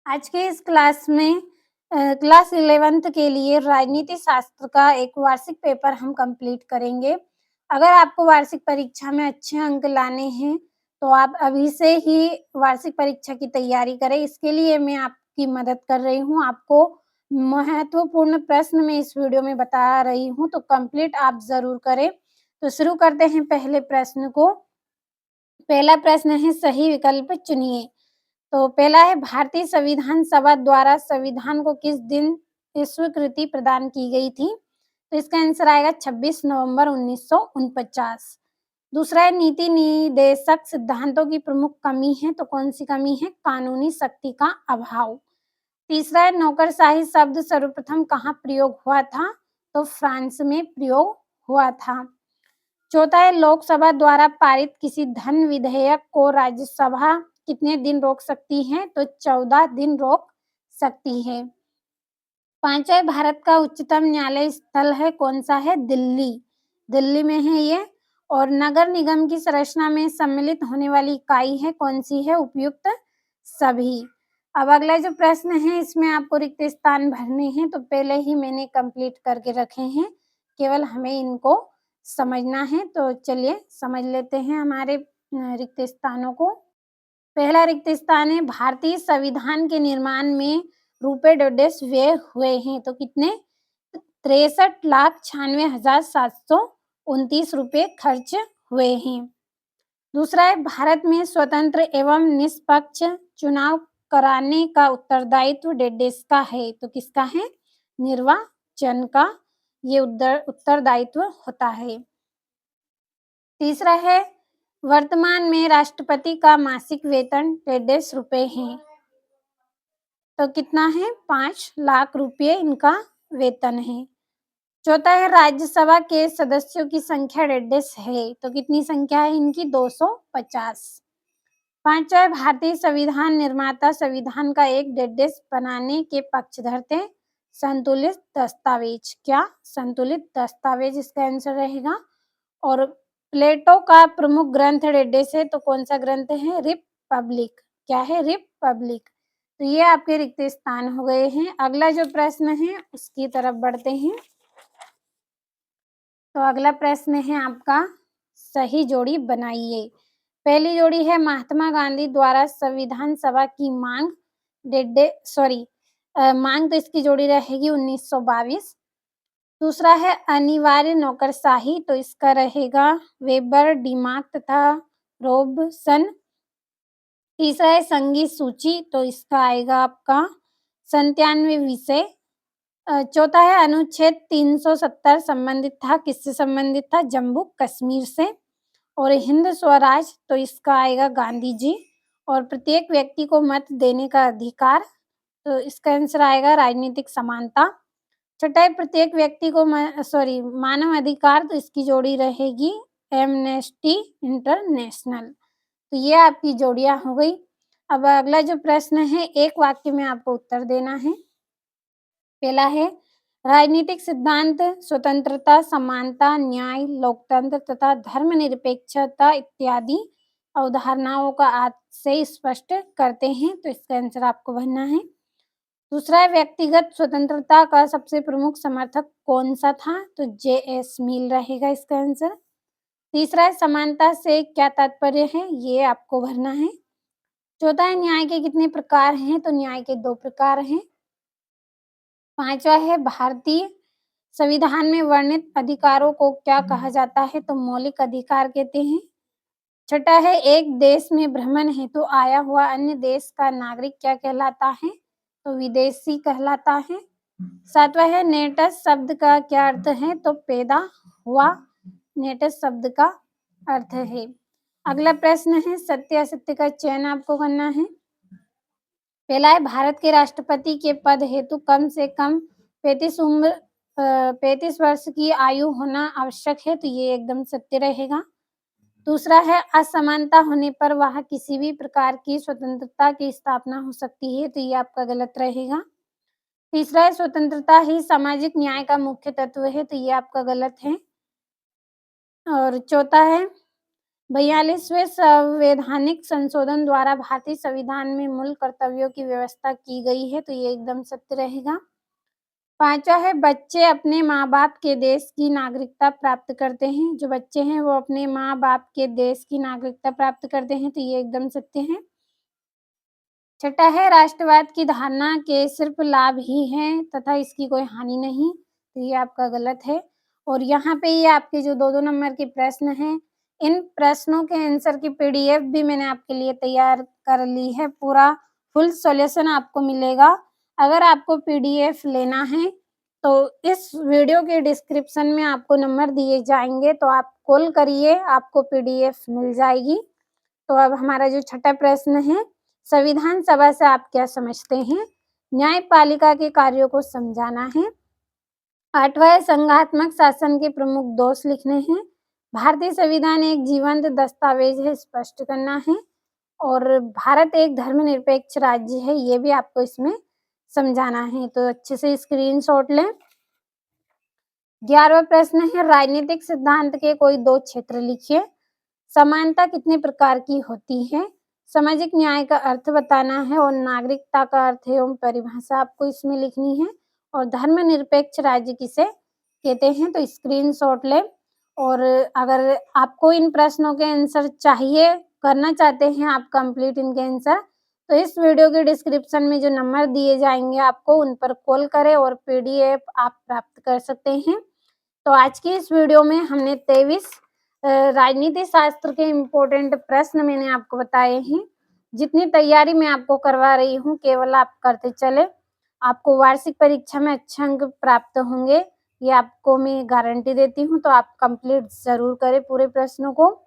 आज के इस क्लास में क्लास 11th के लिए राजनीति शास्त्र का एक वार्षिक पेपर हम कंप्लीट करेंगे। अगर आपको वार्षिक परीक्षा में अच्छे अंक लाने हैं, तो आप अभी से ही वार्षिक परीक्षा की तैयारी करें। इसके लिए मैं आपकी मदद कर रही हूँ। आपको महत्वपूर्ण प्रश्न मैं इस वीडियो में बता रही हूँ, तो कंप्लीट आप ज़रूर करें। तो शुरू करते हैं पहले प्रश्न को। पहला प्रश्न है सही विकल्प चुनिए। तो पहला है भारतीय संविधान सभा द्वारा संविधान को किस दिन स्वीकृति प्रदान की गई थी? तो इसका आंसर आएगा 26 नवंबर 1949। दूसरा है नीति निर्देशक सिद्धांतों की प्रमुख कमी है, तो कौन सी कमी है? कानूनी शक्ति का अभाव। तीसरा है नौकरशाही शब्द सर्वप्रथम कहाँ प्रयोग हुआ था? तो फ्रांस में प्रयोग हुआ था। चौथा है लोकसभा द्वारा पारित किसी धन विधेयक को राज्यसभा कितने दिन रोक सकती है? तो 14 दिन रोक सकती है। पांचवा भारत का उच्चतम न्यायालय स्थल है, कौन सा है? दिल्ली। दिल्ली में है ये। और नगर निगम की संरचना में सम्मिलित होने वाली इकाई है, कौन सी है? उपयुक्त सभी। अब अगला जो प्रश्न है इसमें आपको रिक्त स्थान भरने हैं, तो पहले ही मैंने कंप्लीट करके रखे हैं, केवल हमें इनको समझना है। तो चलिए समझ लेते हैं हमारे रिक्त स्थानों को। पहला रिक्त स्थान है भारतीय संविधान के निर्माण में रुपए डॉलर्स व्यय हुए हैं, तो कितने? 63,96,729 रुपए खर्च हुए हैं। दूसरा है भारत में स्वतंत्र एवं निष्पक्ष चुनाव कराने का उत्तरदायित्व देश का है, तो किसका है? निर्वाचन का ये उत्तरदायित्व होता है। तीसरा है वर्तमान में राष्ट्रपति का मासिक वेतन 1.5 रुपए है, तो कितना है? 5 लाख रुपए इनका वेतन है। चौथा है राज्यसभा के सदस्यों की संख्या 1.5 है, तो कितनी संख्या है इनकी? 250। पांचवा है भारतीय संविधान निर्माता संविधान का एक 1.5 बनाने के पक्षधर थे। संतुलित दस्तावेज। क्या? संतुलित दस्तावेज इसका आंसर रहेगा। और प्लेटो का प्रमुख ग्रंथ 1.5 है, तो कौन सा ग्रंथ है? रिपब्लिक। क्या है? रिपब्लिक। तो ये आपके रिक्त स्थान हो गए हैं। अगला जो प्रश्न है उसकी तरफ बढ़ते हैं। तो अगला प्रश्न है आपका सही जोड़ी बनाइए। पहली जोड़ी है महात्मा गांधी द्वारा संविधान सभा की मांग मांग, तो इसकी जोड़ी रहेगी 1922। दूसरा है अनिवार्य नौकरशाही, तो इसका रहेगा वेबर, डिमार्क तथा रोबसन। तीसरा है संगीत सूची, तो इसका आएगा आपका 97 विषय। चौथा है अनुच्छेद 370 संबंधित था, किससे संबंधित था? जम्मू कश्मीर से। और हिंद स्वराज, तो इसका आएगा गांधी जी। और प्रत्येक व्यक्ति को मत देने का अधिकार, तो इसका आंसर आएगा राजनीतिक समानता। छठा है प्रत्येक व्यक्ति को मानव अधिकार, तो इसकी जोड़ी रहेगी एमनेस्टी इंटरनेशनल। तो ये आपकी जोड़ियां हो गई। अब अगला जो प्रश्न है एक वाक्य में आपको उत्तर देना है। पहला है राजनीतिक सिद्धांत स्वतंत्रता, समानता, न्याय, लोकतंत्र तथा धर्मनिरपेक्षता इत्यादि अवधारणाओं का आशय स्पष्ट करते हैं, तो इसका आंसर आपको भरना है। दूसरा है व्यक्तिगत स्वतंत्रता का सबसे प्रमुख समर्थक कौन सा था? तो जे.एस. मिल रहेगा इसका आंसर। तीसरा है समानता से क्या तात्पर्य है? ये आपको भरना है। चौथा है न्याय के कितने प्रकार हैं? तो न्याय के 2 प्रकार हैं। पांचवा है भारतीय संविधान में वर्णित अधिकारों को क्या कहा जाता है? तो मौलिक अधिकार कहते हैं। छठा है एक देश में भ्रमण हेतु आया हुआ अन्य देश का नागरिक क्या कहलाता है? तो विदेशी कहलाता है। सातवां है नेटस शब्द का क्या अर्थ है? तो पैदा हुआ, नेटस शब्द का अर्थ है। अगला प्रश्न है सत्य असत्य का चयन आपको करना है। पहला है भारत के राष्ट्रपति के पद हेतु कम से कम 35 वर्ष की आयु होना आवश्यक है, तो ये एकदम सत्य रहेगा। दूसरा है असमानता होने पर वह किसी भी प्रकार की स्वतंत्रता की स्थापना हो सकती है, तो ये आपका गलत रहेगा। तीसरा है स्वतंत्रता ही सामाजिक न्याय का मुख्य तत्व है, तो ये आपका गलत है। और चौथा है 42वें संवैधानिक संशोधन द्वारा भारतीय संविधान में मूल कर्तव्यों की व्यवस्था की गई है, तो ये एकदम सत्य रहेगा। 5वां है बच्चे अपने माँ-बाप के देश की नागरिकता प्राप्त करते हैं। जो बच्चे हैं वो अपने माँ-बाप के देश की नागरिकता प्राप्त करते हैं, तो ये एकदम सत्य है। 6ठा है राष्ट्रवाद की धारणा के सिर्फ लाभ ही हैं तथा इसकी कोई हानि नहीं, तो ये आपका गलत है। और यहाँ पे ये आपके जो 2-2 नंबर के प्रश्न हैं, इन प्रश्नों के आंसर की पीडीएफ भी मैंने आपके लिए तैयार कर ली है, पूरा फुल सॉल्यूशन आपको मिलेगा। अगर आपको पीडीएफ लेना है, तो इस वीडियो के डिस्क्रिप्शन में आपको नंबर दिए जाएँगे, तो आप कॉल करिए, आपको पीडीएफ मिल जाएगी। तो अब हमारा जो छठा प्रश्न है, संविधान सभा से आप क्या समझते हैं? न्यायपालिका के कार्यों को समझाना है। 8वां है संघात्मक शासन के प्रमुख दोष लिखने हैं। भारतीय संविधान एक जीवंत दस्तावेज है, स्पष्ट करना है। और भारत एक धर्मनिरपेक्ष राज्य है, ये भी आपको इसमें समझाना है, तो अच्छे से स्क्रीनशॉट लें। 11वां प्रश्न है राजनीतिक सिद्धांत के कोई 2 क्षेत्र लिखिए। समानता कितने प्रकार की होती है? सामाजिक न्याय का अर्थ बताना है और नागरिकता का अर्थ एवं परिभाषा आपको इसमें लिखनी है। और धर्मनिरपेक्ष राज्य किसे कहते हैं, तो स्क्रीनशॉट लें। और अगर आपको इन प्रश्नों के आंसर चाहिए, करना चाहते हैं आप कंप्लीट इनके आंसर, तो इस वीडियो के डिस्क्रिप्शन में जो नंबर दिए जाएँगे आपको उन पर कॉल करें और पीडीएफ आप प्राप्त कर सकते हैं। तो आज की इस वीडियो में हमने 23 राजनीति शास्त्र के इम्पोर्टेंट प्रश्न मैंने आपको बताए हैं। जितनी तैयारी मैं आपको करवा रही हूँ, केवल आप करते चलें। आपको वार्षिक परीक्षा में अच्छे अंक प्राप्त होंगे, ये आपको मैं गारंटी देती हूँ। तो आप कंप्लीट ज़रूर करें पूरे प्रश्नों को।